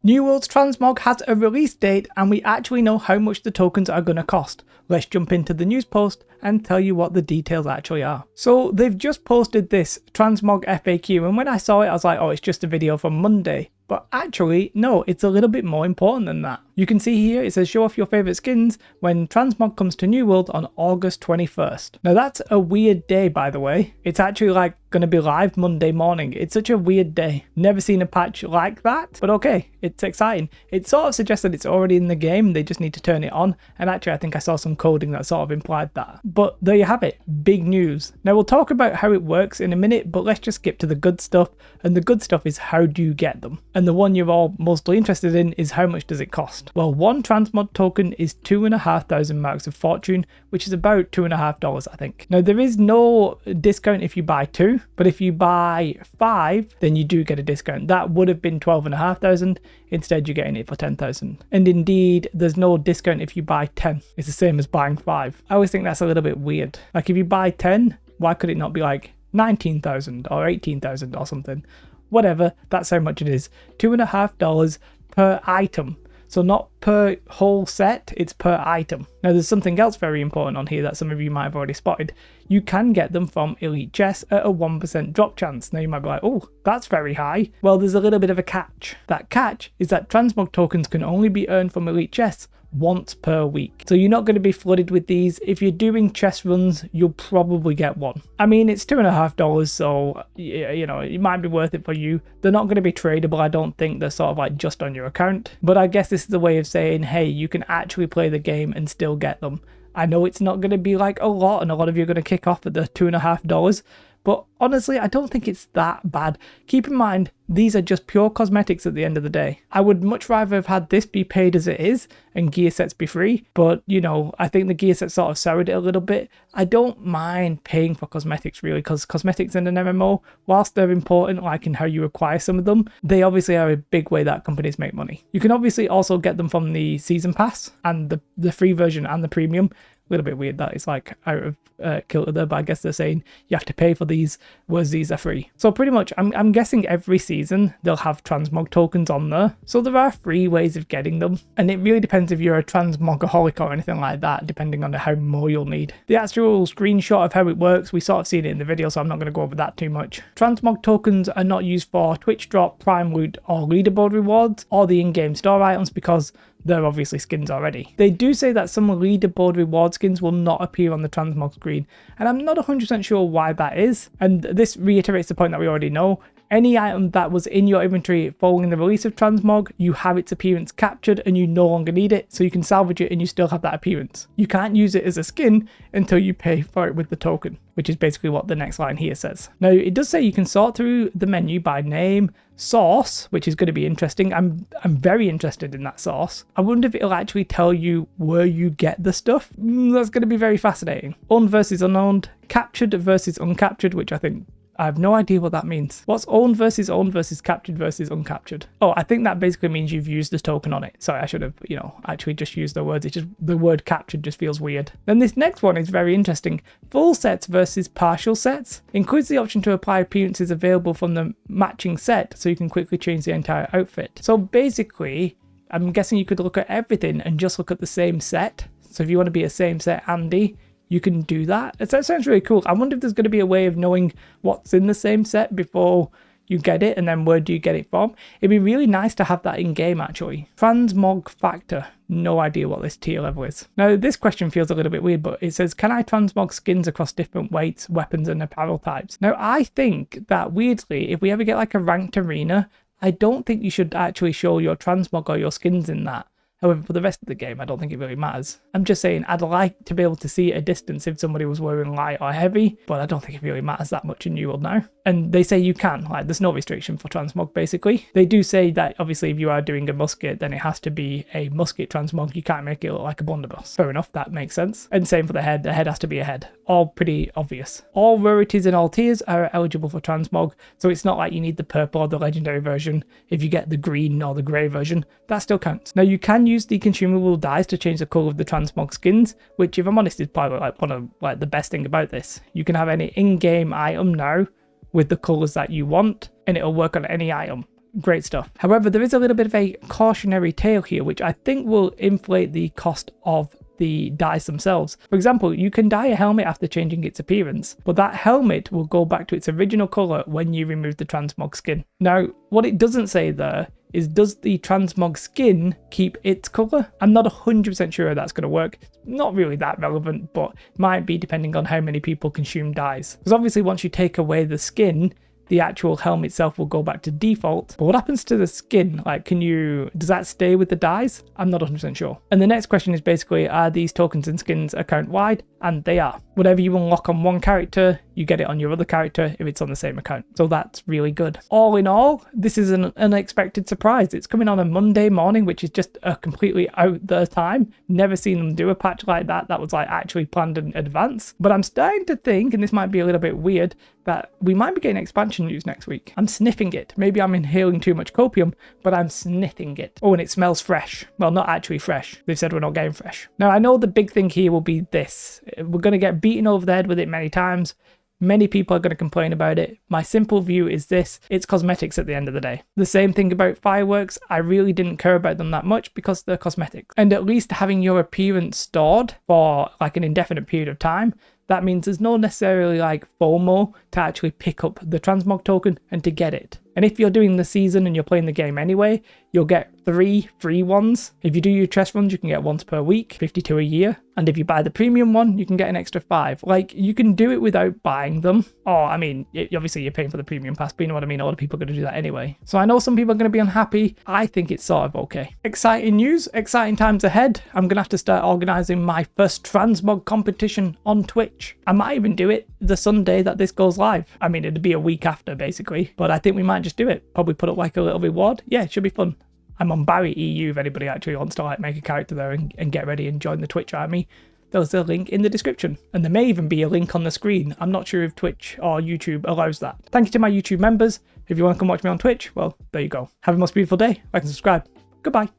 New World's Transmog has a release date and we actually know how much the tokens are going to cost. Let's jump into the news post and tell you what the details actually are. So they've just posted this Transmog FAQ, and when I saw it I was like, oh, it's just a video from Monday. But actually, no, it's a little bit more important than that. You can see here it says show off your favourite skins when Transmog comes to New World on August 21st. Now that's a weird day, by the way. It's actually like going to be live Monday morning. It's such a weird day. Never seen a patch like that, but okay, it's exciting. It sort of suggests that it's already in the game, they just need to turn it on, and actually I think I saw some coding that sort of implied that. But there you have it, big news. Now we'll talk about how it works in a minute, but let's just skip to the good stuff, and the good stuff is how do you get them? And the one you're all mostly interested in is how much does it cost? Well, one Transmog token is 2,500 marks of fortune, which is about $2.50, I think. Now there is no discount if you buy 2, but if you buy 5, then you do get a discount. That would have been 12,500, instead you're getting it for 10,000. And indeed, there's no discount if you buy 10. It's the same as buying 5. I always think that's a little bit weird. Like if you buy 10, why could it not be like 19,000 or 18,000 or something? Whatever, that's how much it is. $2.50 per item. So not per whole set, it's per item. Now there's something else very important on here that some of you might have already spotted. You can get them from elite chests at a 1% drop chance. Now you might be like, oh, that's very high. Well, there's a little bit of a catch. That catch is that Transmog tokens can only be earned from elite chests once per week. So you're not going to be flooded with these. If you're doing chest runs, you'll probably get one. I mean, it's $2.50, so you know, it might be worth it for you. They're not going to be tradable, I don't think. They're sort of like just on your account. But I guess this is a way of saying, hey, you can actually play the game and still get them. I know it's not going to be like a lot, and a lot of you are going to kick off at the $2.50, but honestly, I don't think it's that bad. Keep in mind, these are just pure cosmetics at the end of the day. I would much rather have had this be paid as it is and gear sets be free, but you know, I think the gear set sort of soured it a little bit. I don't mind paying for cosmetics really, because cosmetics in an MMO, whilst they're important, like in how you acquire some of them, they obviously are a big way that companies make money. You can obviously also get them from the season pass and the free version and the premium. A little bit weird that it's like out of kilter there, but I guess they're saying you have to pay for these, whereas these are free. So pretty much, I'm guessing every season they'll have Transmog tokens on there. So there are free ways of getting them, and it really depends if you're a Transmogaholic or anything like that, depending on how more you'll need. The actual screenshot of how it works, we sort of seen it in the video, so I'm not going to go over that too much. Transmog tokens are not used for Twitch drop, prime loot, or leaderboard rewards, or the in-game store items, because they're obviously skins already. They do say that some leaderboard reward skins will not appear on the Transmog screen, and I'm not 100% sure why that is, and this reiterates the point that we already know. Any item that was in your inventory following the release of Transmog, you have its appearance captured and you no longer need it, so you can salvage it and you still have that appearance. You can't use it as a skin until you pay for it with the token, which is basically what the next line here says. Now, it does say you can sort through the menu by name, source, which is going to be interesting. I'm very interested in that source. I wonder if it'll actually tell you where you get the stuff. That's going to be very fascinating. Owned versus unowned, captured versus uncaptured, which I have no idea what that means. What's owned versus captured versus uncaptured? Oh, I think that basically means you've used the token on it. Sorry, I should have, actually just used the words. It's just the word captured just feels weird. Then this next one is very interesting. Full sets versus partial sets. Includes the option to apply appearances available from the matching set, so you can quickly change the entire outfit. So basically, I'm guessing you could look at everything and just look at the same set. So if you want to be a same set Andy, you can do that. That sounds really cool. I wonder if there's going to be a way of knowing what's in the same set before you get it, and then where do you get it from? It'd be really nice to have that in game actually. Transmog factor. No idea what this tier level is. Now this question feels a little bit weird, but it says, can I transmog skins across different weights, weapons and apparel types? Now I think that weirdly, if we ever get like a ranked arena, I don't think you should actually show your transmog or your skins in that. However, for the rest of the game, I don't think it really matters. I'm just saying, I'd like to be able to see at a distance if somebody was wearing light or heavy, but I don't think it really matters that much in New World now. And they say you can, like, there's no restriction for transmog, basically. They do say that, obviously, if you are doing a musket, then it has to be a musket transmog. You can't make it look like a blunderbuss. Fair enough, that makes sense. And same for the head has to be a head. All pretty obvious. All rarities and all tiers are eligible for transmog, so it's not like you need the purple or the legendary version. If you get the green or the grey version, that still counts. Now, you can use the consumable dyes to change the colour of the transmog skins, which, if I'm honest, is probably like one of the best thing about this. You can have any in-game item now with the colours that you want, and it'll work on any item. great stuff. However, there is a little bit of a cautionary tale here, which I think will inflate the cost of the dice themselves. For example, you can dye a helmet after changing its appearance, but that helmet will go back to its original colour when you remove the transmog skin. Now, what it doesn't say there is, does the transmog skin keep its colour? I'm not 100% sure that's going to work. It's not really that relevant, but might be depending on how many people consume dyes. Because obviously once you take away the skin, the actual helmet itself will go back to default. But what happens to the skin? Like, does that stay with the dyes? I'm not 100% sure. And the next question is basically, are these tokens and skins account wide? And they are. Whatever you unlock on one character, you get it on your other character if it's on the same account. So that's really good. All in all, this is an unexpected surprise. It's coming on a Monday morning, which is just a completely out there time. Never seen them do a patch like that. That was like actually planned in advance. But I'm starting to think, and this might be a little bit weird, that we might be getting expansion news next week. I'm sniffing it. Maybe I'm inhaling too much copium, but I'm sniffing it. Oh, and it smells fresh. Well, not actually fresh. They've said we're not getting fresh. Now, I know the big thing here will be this. We're going to get beaten over the head with it many times. Many people are going to complain about it. My simple view is this: it's cosmetics at the end of the day. The same thing about fireworks. I really didn't care about them that much because they're cosmetics. And at least having your appearance stored for like an indefinite period of time, that means there's no necessarily like FOMO to actually pick up the Transmog token and to get it. And if you're doing the season and you're playing the game anyway, you'll get 3 free ones. If you do your chest runs, you can get once per week, 52 a year. And if you buy the premium one, you can get an extra 5. Like, you can do it without buying them. Or, I mean, obviously you're paying for the premium pass, but you know what I mean? A lot of people are going to do that anyway. So I know some people are going to be unhappy. I think it's sort of okay. Exciting news, exciting times ahead. I'm going to have to start organising my first Transmog competition on Twitch. I might even do it the Sunday that this goes live. I mean, it'd be a week after, basically. But I think we might just do it. Probably put up like a little reward. Yeah, it should be fun. I'm on Barry EU if anybody actually wants to like make a character there and get ready and join the Twitch army. There's a link in the description. And there may even be a link on the screen. I'm not sure if Twitch or YouTube allows that. Thank you to my YouTube members. If you want to come watch me on Twitch, well, there you go. Have a most beautiful day. Like and subscribe. Goodbye.